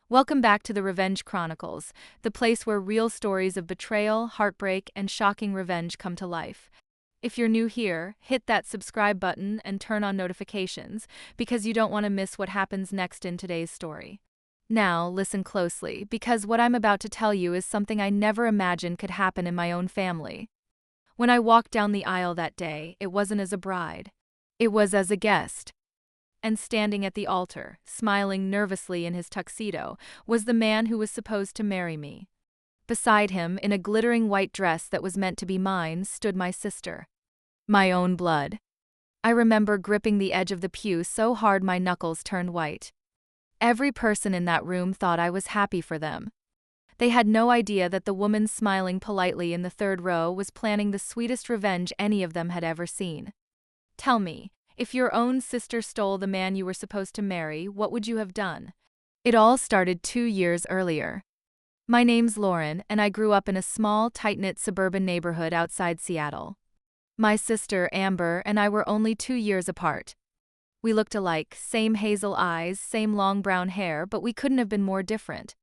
Welcome back to the Revenge Chronicles, the place where real stories of betrayal, heartbreak, and shocking revenge come to life. If you're new here, hit that subscribe button and turn on notifications, because you don't want to miss what happens next in today's story. Now, listen closely, because what I'm about to tell you is something I never imagined could happen in my own family. When I walked down the aisle that day, it wasn't as a bride. It was as a guest. And standing at the altar, smiling nervously in his tuxedo, was the man who was supposed to marry me. Beside him, in a glittering white dress that was meant to be mine, stood my sister. My own blood. I remember gripping the edge of the pew so hard my knuckles turned white. Every person in that room thought I was happy for them. They had no idea that the woman smiling politely in the third row was planning the sweetest revenge any of them had ever seen. Tell me, if your own sister stole the man you were supposed to marry, what would you have done? It all started 2 years earlier. My name's Lauren, and I grew up in a small, tight-knit suburban neighborhood outside Seattle. My sister, Amber, and I were only 2 years apart. We looked alike, same hazel eyes, same long brown hair, but we couldn't have been more different.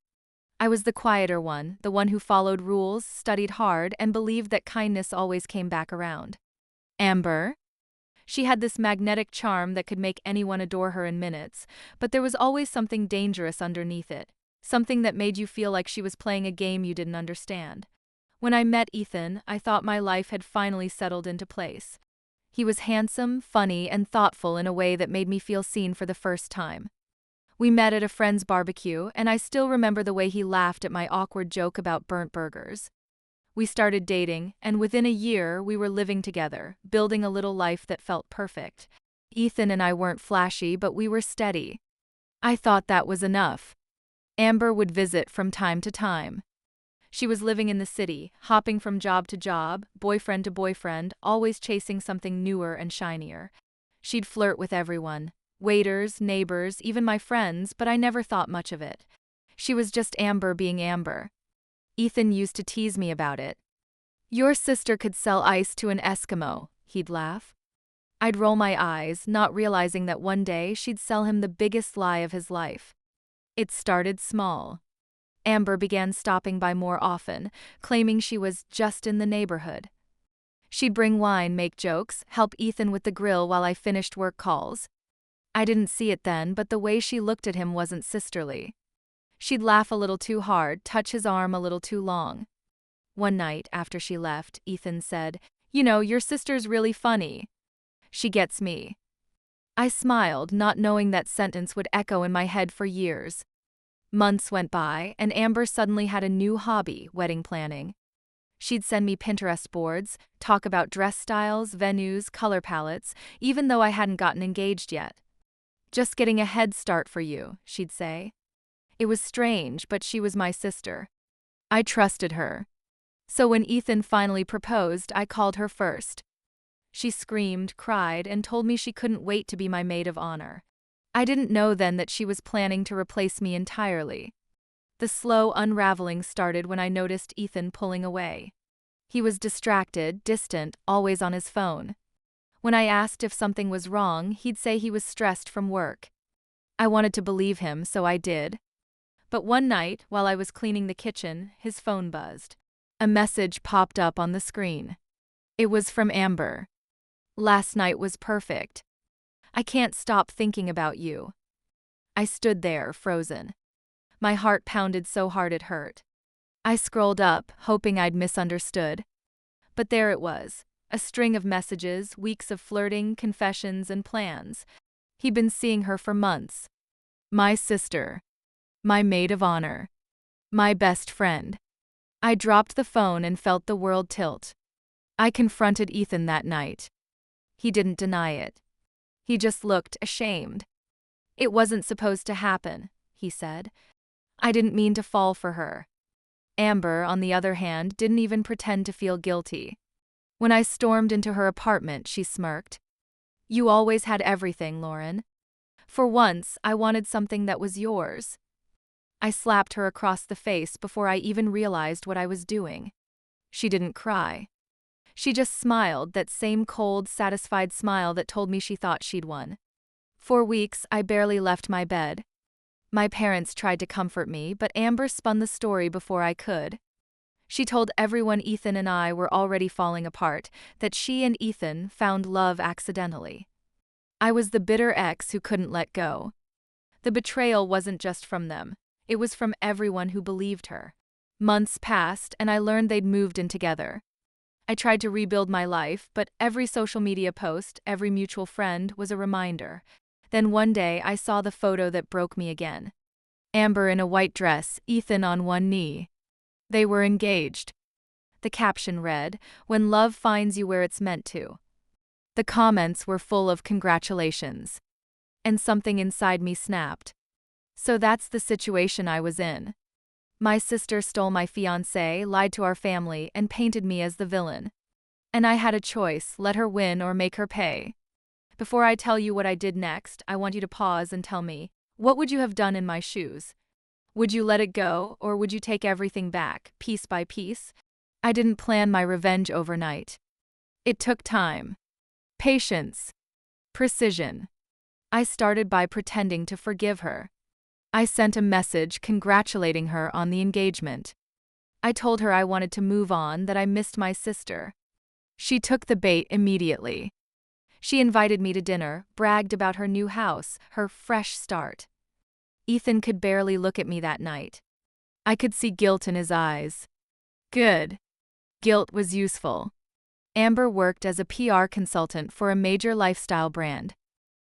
I was the quieter one, the one who followed rules, studied hard, and believed that kindness always came back around. Amber? She had this magnetic charm that could make anyone adore her in minutes, but there was always something dangerous underneath it, something that made you feel like she was playing a game you didn't understand. When I met Ethan, I thought my life had finally settled into place. He was handsome, funny, and thoughtful in a way that made me feel seen for the first time. We met at a friend's barbecue, and I still remember the way he laughed at my awkward joke about burnt burgers. We started dating, and within a year, we were living together, building a little life that felt perfect. Ethan and I weren't flashy, but we were steady. I thought that was enough. Amber would visit from time to time. She was living in the city, hopping from job to job, boyfriend to boyfriend, always chasing something newer and shinier. She'd flirt with everyone, waiters, neighbors, even my friends, but I never thought much of it. She was just Amber being Amber. Ethan used to tease me about it. "Your sister could sell ice to an Eskimo," he'd laugh. I'd roll my eyes, not realizing that one day she'd sell him the biggest lie of his life. It started small. Amber began stopping by more often, claiming she was just in the neighborhood. She'd bring wine, make jokes, help Ethan with the grill while I finished work calls. I didn't see it then, but the way she looked at him wasn't sisterly. She'd laugh a little too hard, touch his arm a little too long. One night, after she left, Ethan said, "You know, your sister's really funny. She gets me." I smiled, not knowing that sentence would echo in my head for years. Months went by, and Amber suddenly had a new hobby, wedding planning. She'd send me Pinterest boards, talk about dress styles, venues, color palettes, even though I hadn't gotten engaged yet. "Just getting a head start for you," she'd say. It was strange, but she was my sister. I trusted her. So when Ethan finally proposed, I called her first. She screamed, cried, and told me she couldn't wait to be my maid of honor. I didn't know then that she was planning to replace me entirely. The slow unraveling started when I noticed Ethan pulling away. He was distracted, distant, always on his phone. When I asked if something was wrong, he'd say he was stressed from work. I wanted to believe him, so I did. But one night, while I was cleaning the kitchen, his phone buzzed. A message popped up on the screen. It was from Amber. "Last night was perfect. I can't stop thinking about you." I stood there, frozen. My heart pounded so hard it hurt. I scrolled up, hoping I'd misunderstood. But there it was, a string of messages, weeks of flirting, confessions, and plans. He'd been seeing her for months. My sister. My maid of honor. My best friend. I dropped the phone and felt the world tilt. I confronted Ethan that night. He didn't deny it. He just looked ashamed. "It wasn't supposed to happen," he said. "I didn't mean to fall for her." Amber, on the other hand, didn't even pretend to feel guilty. When I stormed into her apartment, she smirked. "You always had everything, Lauren. For once, I wanted something that was yours." I slapped her across the face before I even realized what I was doing. She didn't cry. She just smiled, that same cold, satisfied smile that told me she thought she'd won. For weeks, I barely left my bed. My parents tried to comfort me, but Amber spun the story before I could. She told everyone Ethan and I were already falling apart, that she and Ethan found love accidentally. I was the bitter ex who couldn't let go. The betrayal wasn't just from them, it was from everyone who believed her. Months passed and I learned they'd moved in together. I tried to rebuild my life, but every social media post, every mutual friend was a reminder. Then one day I saw the photo that broke me again. Amber in a white dress, Ethan on one knee. They were engaged. The caption read, "When love finds you where it's meant to." The comments were full of congratulations. And something inside me snapped. So that's the situation I was in. My sister stole my fiancé, lied to our family, and painted me as the villain. And I had a choice, let her win or make her pay. Before I tell you what I did next, I want you to pause and tell me, what would you have done in my shoes? Would you let it go, or would you take everything back, piece by piece? I didn't plan my revenge overnight. It took time, patience, precision. I started by pretending to forgive her. I sent a message congratulating her on the engagement. I told her I wanted to move on, that I missed my sister. She took the bait immediately. She invited me to dinner, bragged about her new house, her fresh start. Ethan could barely look at me that night. I could see guilt in his eyes. Good. Guilt was useful. Amber worked as a PR consultant for a major lifestyle brand.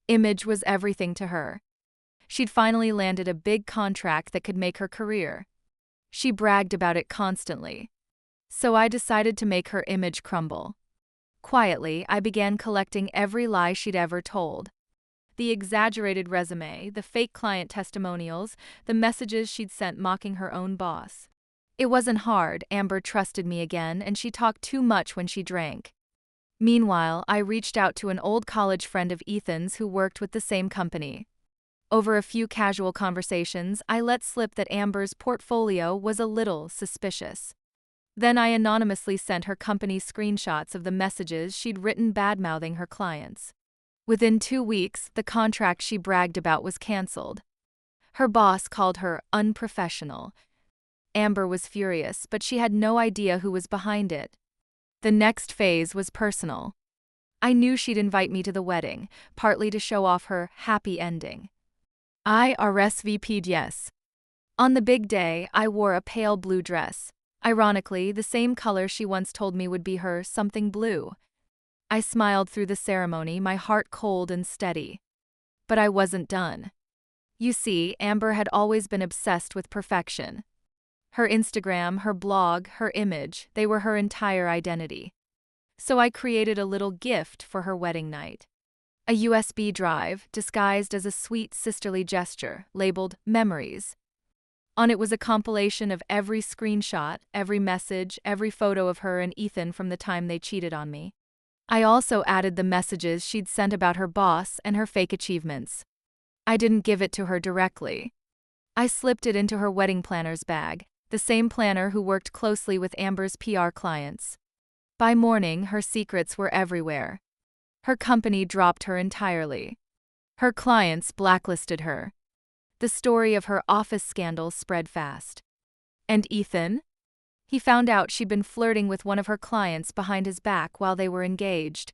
Image was everything to her. She'd finally landed a big contract that could make her career. She bragged about it constantly. So I decided to make her image crumble. Quietly, I began collecting every lie she'd ever told. The exaggerated resume, the fake client testimonials, the messages she'd sent mocking her own boss. It wasn't hard, Amber trusted me again, and she talked too much when she drank. Meanwhile, I reached out to an old college friend of Ethan's who worked with the same company. Over a few casual conversations, I let slip that Amber's portfolio was a little suspicious. Then I anonymously sent her company screenshots of the messages she'd written bad-mouthing her clients. Within 2 weeks, the contract she bragged about was canceled. Her boss called her unprofessional. Amber was furious, but she had no idea who was behind it. The next phase was personal. I knew she'd invite me to the wedding, partly to show off her happy ending. I RSVP'd yes. On the big day, I wore a pale blue dress. Ironically, the same color she once told me would be her something blue. I smiled through the ceremony, my heart cold and steady. But I wasn't done. You see, Amber had always been obsessed with perfection. Her Instagram, her blog, her image, they were her entire identity. So I created a little gift for her wedding night. A USB drive, disguised as a sweet sisterly gesture, labeled Memories. On it was a compilation of every screenshot, every message, every photo of her and Ethan from the time they cheated on me. I also added the messages she'd sent about her boss and her fake achievements. I didn't give it to her directly. I slipped it into her wedding planner's bag, the same planner who worked closely with Amber's PR clients. By morning, her secrets were everywhere. Her company dropped her entirely. Her clients blacklisted her. The story of her office scandal spread fast. And Ethan? He found out she'd been flirting with one of her clients behind his back while they were engaged.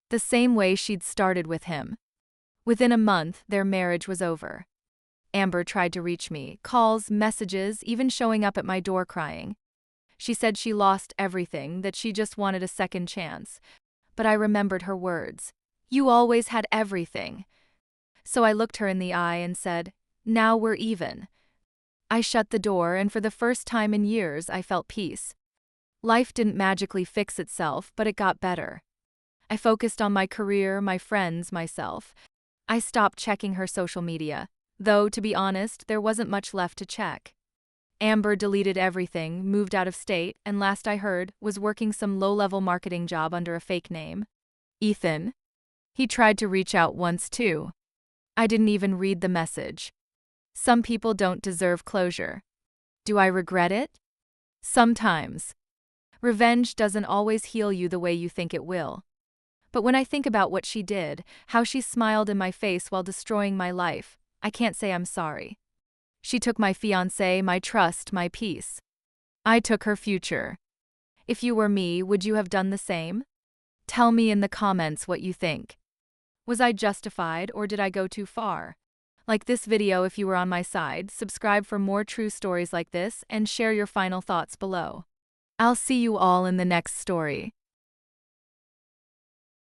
The same way she'd started with him. Within a month, their marriage was over. Amber tried to reach me, calls, messages, even showing up at my door crying. She said she lost everything, that she just wanted a second chance. But I remembered her words. You always had everything. So I looked her in the eye and said, now we're even. I shut the door, and for the first time in years, I felt peace. Life didn't magically fix itself, but it got better. I focused on my career, my friends, myself. I stopped checking her social media, though, to be honest, there wasn't much left to check. Amber deleted everything, moved out of state, and last I heard, was working some low-level marketing job under a fake name. Ethan? He tried to reach out once too. I didn't even read the message. Some people don't deserve closure. Do I regret it? Sometimes. Revenge doesn't always heal you the way you think it will. But when I think about what she did, how she smiled in my face while destroying my life, I can't say I'm sorry. She took my fiancé, my trust, my peace. I took her future. If you were me, would you have done the same? Tell me in the comments what you think. Was I justified or did I go too far? Like this video if you were on my side, subscribe for more true stories like this, and share your final thoughts below. I'll see you all in the next story.